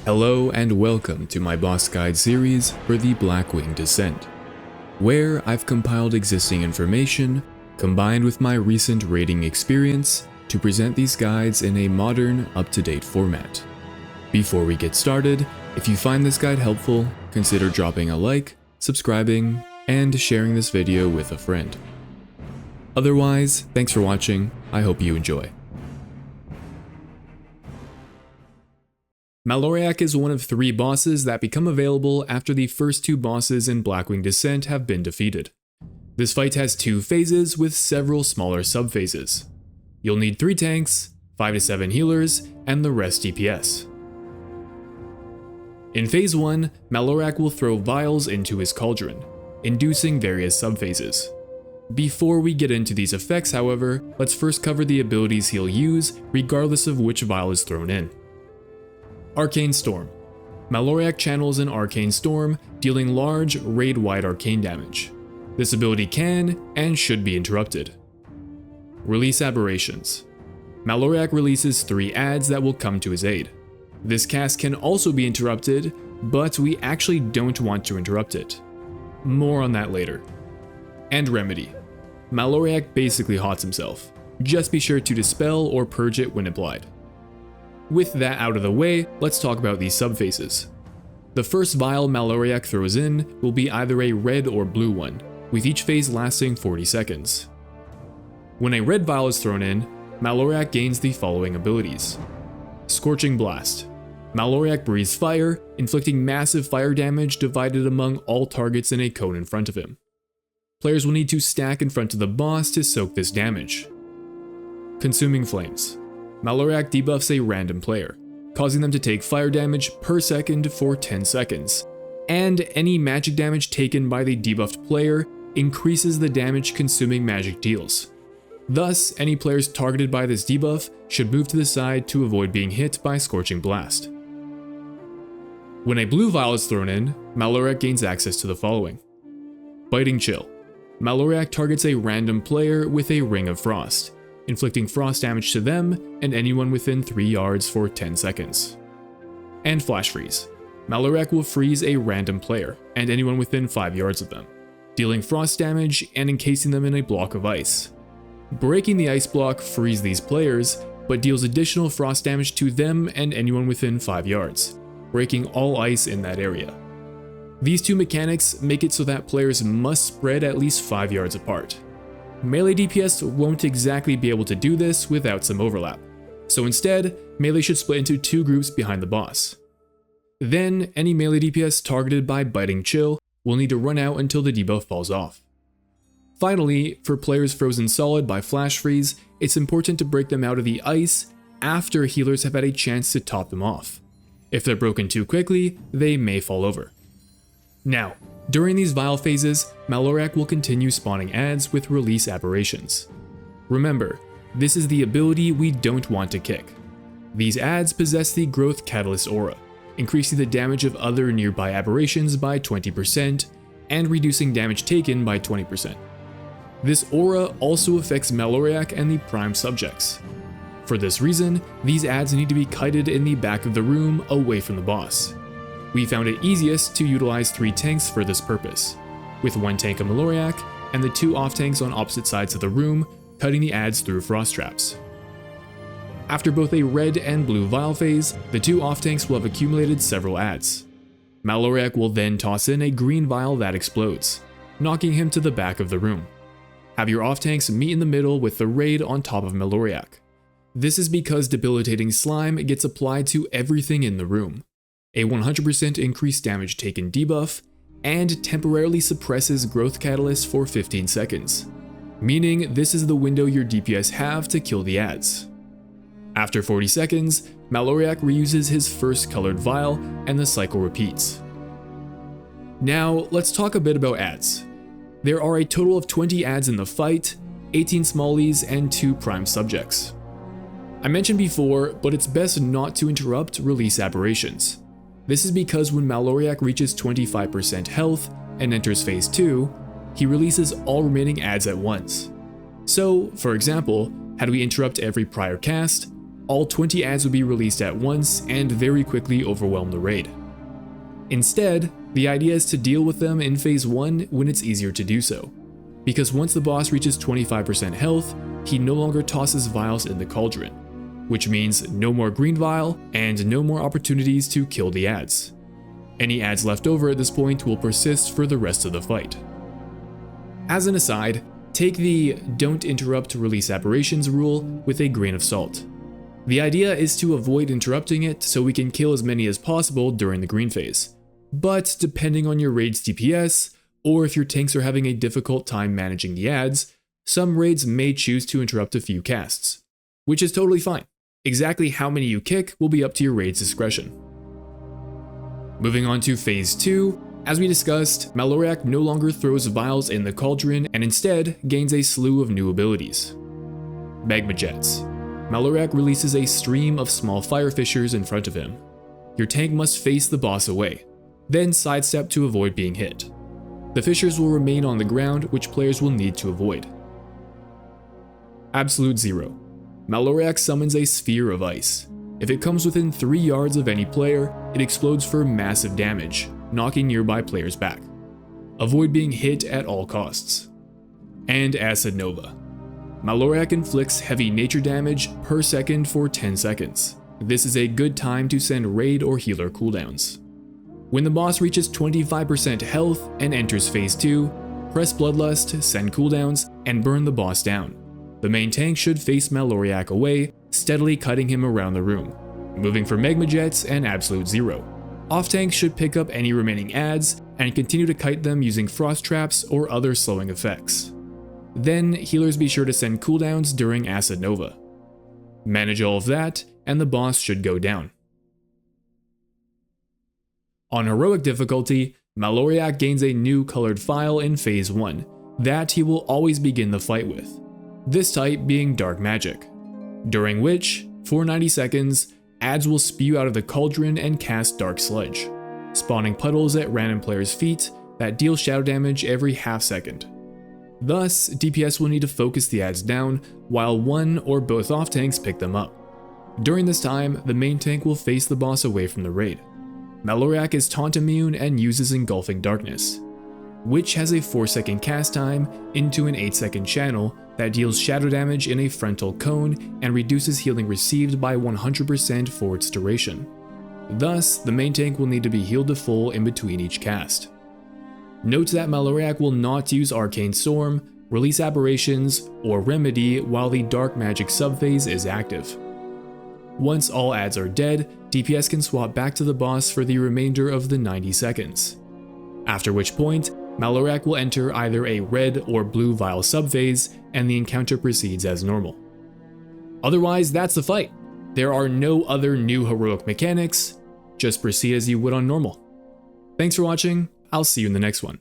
Hello and welcome to my boss guide series for the Blackwing Descent, where I've compiled existing information combined with my recent raiding experience to present these guides in a modern, up-to-date format. Before we get started, if you find this guide helpful, consider dropping a like, subscribing, and sharing this video with a friend. Otherwise, thanks for watching, I hope you enjoy. Maloriak is one of 3 bosses that become available after the first 2 bosses in Blackwing Descent have been defeated. This fight has 2 phases with several smaller sub-phases. You'll need 3 tanks, 5 to 7 healers, and the rest DPS. In Phase 1, Maloriak will throw vials into his cauldron, inducing various sub-phases. Before we get into these effects, however, let's first cover the abilities he'll use regardless of which vial is thrown in. Arcane Storm. Maloriak channels an Arcane Storm, dealing large, raid-wide arcane damage. This ability can and should be interrupted. Release Aberrations. Maloriak releases 3 adds that will come to his aid. This cast can also be interrupted, but we actually don't want to interrupt it. More on that later. And Remedy. Maloriak basically hots himself. Just be sure to dispel or purge it when applied. With that out of the way, let's talk about these sub-phases. The first vial Maloriak throws in will be either a red or blue one, with each phase lasting 40 seconds. When a red vial is thrown in, Maloriak gains the following abilities. Scorching Blast. Maloriak breathes fire, inflicting massive fire damage divided among all targets in a cone in front of him. Players will need to stack in front of the boss to soak this damage. Consuming Flames. Maloriak debuffs a random player, causing them to take fire damage per second for 10 seconds, and any magic damage taken by the debuffed player increases the damage consuming magic deals. Thus, any players targeted by this debuff should move to the side to avoid being hit by Scorching Blast. When a blue vial is thrown in, Maloriak gains access to the following. Biting Chill. Maloriak targets a random player with a Ring of Frost, inflicting frost damage to them and anyone within 3 yards for 10 seconds. And Flash Freeze. Maloriak will freeze a random player and anyone within 5 yards of them, dealing frost damage and encasing them in a block of ice. Breaking the ice block frees these players, but deals additional frost damage to them and anyone within 5 yards, breaking all ice in that area. These 2 mechanics make it so that players must spread at least 5 yards apart. Melee DPS won't exactly be able to do this without some overlap, so instead, melee should split into 2 groups behind the boss. Then, any melee DPS targeted by Biting Chill will need to run out until the debuff falls off. Finally, for players frozen solid by Flash Freeze, it's important to break them out of the ice after healers have had a chance to top them off. If they're broken too quickly, they may fall over. Now, during these vial phases, Maloriak will continue spawning adds with Release Aberrations. Remember, this is the ability we don't want to kick. These adds possess the Growth Catalyst aura, increasing the damage of other nearby aberrations by 20% and reducing damage taken by 20%. This aura also affects Maloriak and the Prime subjects. For this reason, these adds need to be kited in the back of the room away from the boss. We found it easiest to utilize 3 tanks for this purpose, with 1 tank of Maloriak and the 2 off-tanks on opposite sides of the room, cutting the adds through frost traps. After both a red and blue vial phase, the 2 off-tanks will have accumulated several adds. Maloriak will then toss in a green vial that explodes, knocking him to the back of the room. Have your off-tanks meet in the middle with the raid on top of Maloriak. This is because debilitating slime gets applied to everything in the room. A 100% increased damage taken debuff, and temporarily suppresses Growth Catalyst for 15 seconds, meaning this is the window your DPS have to kill the adds. After 40 seconds, Maloriak reuses his first colored vial and the cycle repeats. Now, let's talk a bit about adds. There are a total of 20 adds in the fight, 18 smallies, and 2 prime subjects. I mentioned before, but it's best not to interrupt Release Aberrations. This is because when Maloriak reaches 25% health and enters Phase 2, he releases all remaining adds at once. So, for example, had we interrupt every prior cast, all 20 adds would be released at once and very quickly overwhelm the raid. Instead, the idea is to deal with them in phase 1 when it's easier to do so, because once the boss reaches 25% health, he no longer tosses vials in the cauldron, which means no more green vial and no more opportunities to kill the adds. Any adds left over at this point will persist for the rest of the fight. As an aside, take the "don't interrupt release aberrations" rule with a grain of salt. The idea is to avoid interrupting it so we can kill as many as possible during the green phase. But depending on your raid's DPS, or if your tanks are having a difficult time managing the adds, some raids may choose to interrupt a few casts, which is totally fine. Exactly how many you kick will be up to your raid's discretion. Moving on to phase 2, as we discussed, Maloriak no longer throws vials in the cauldron and instead gains a slew of new abilities. Magma Jets. Maloriak releases a stream of small fire fissures in front of him. Your tank must face the boss away, then sidestep to avoid being hit. The fissures will remain on the ground, which players will need to avoid. Absolute Zero. Maloriak summons a sphere of ice. If it comes within 3 yards of any player, it explodes for massive damage, knocking nearby players back. Avoid being hit at all costs. And Acid Nova. Maloriak inflicts heavy nature damage per second for 10 seconds. This is a good time to send raid or healer cooldowns. When the boss reaches 25% health and enters phase 2, press Bloodlust, send cooldowns, and burn the boss down. The main tank should face Maloriak away, steadily cutting him around the room, moving for Magma Jets and Absolute Zero. Off tanks should pick up any remaining adds and continue to kite them using frost traps or other slowing effects. Then healers be sure to send cooldowns during Acid Nova. Manage all of that and the boss should go down. On heroic difficulty, Maloriak gains a new colored file in phase 1 that he will always begin the fight with, this type being Dark Magic, during which, for 90 seconds, adds will spew out of the cauldron and cast Dark Sludge, spawning puddles at random players' feet that deal shadow damage every half second. Thus, DPS will need to focus the adds down while one or both off tanks pick them up. During this time, the main tank will face the boss away from the raid. Maloriak is taunt immune and uses Engulfing Darkness, which has a 4-second cast time into an 8-second channel that deals shadow damage in a frontal cone and reduces healing received by 100% for its duration. Thus, the main tank will need to be healed to full in between each cast. Note that Maloriak will not use Arcane Storm, Release Aberrations, or Remedy while the Dark Magic subphase is active. Once all adds are dead, DPS can swap back to the boss for the remainder of the 90 seconds. After which point, Maloriak will enter either a red or blue vial subphase and the encounter proceeds as normal. Otherwise, that's the fight. There are no other new heroic mechanics, just proceed as you would on normal. Thanks for watching, I'll see you in the next one.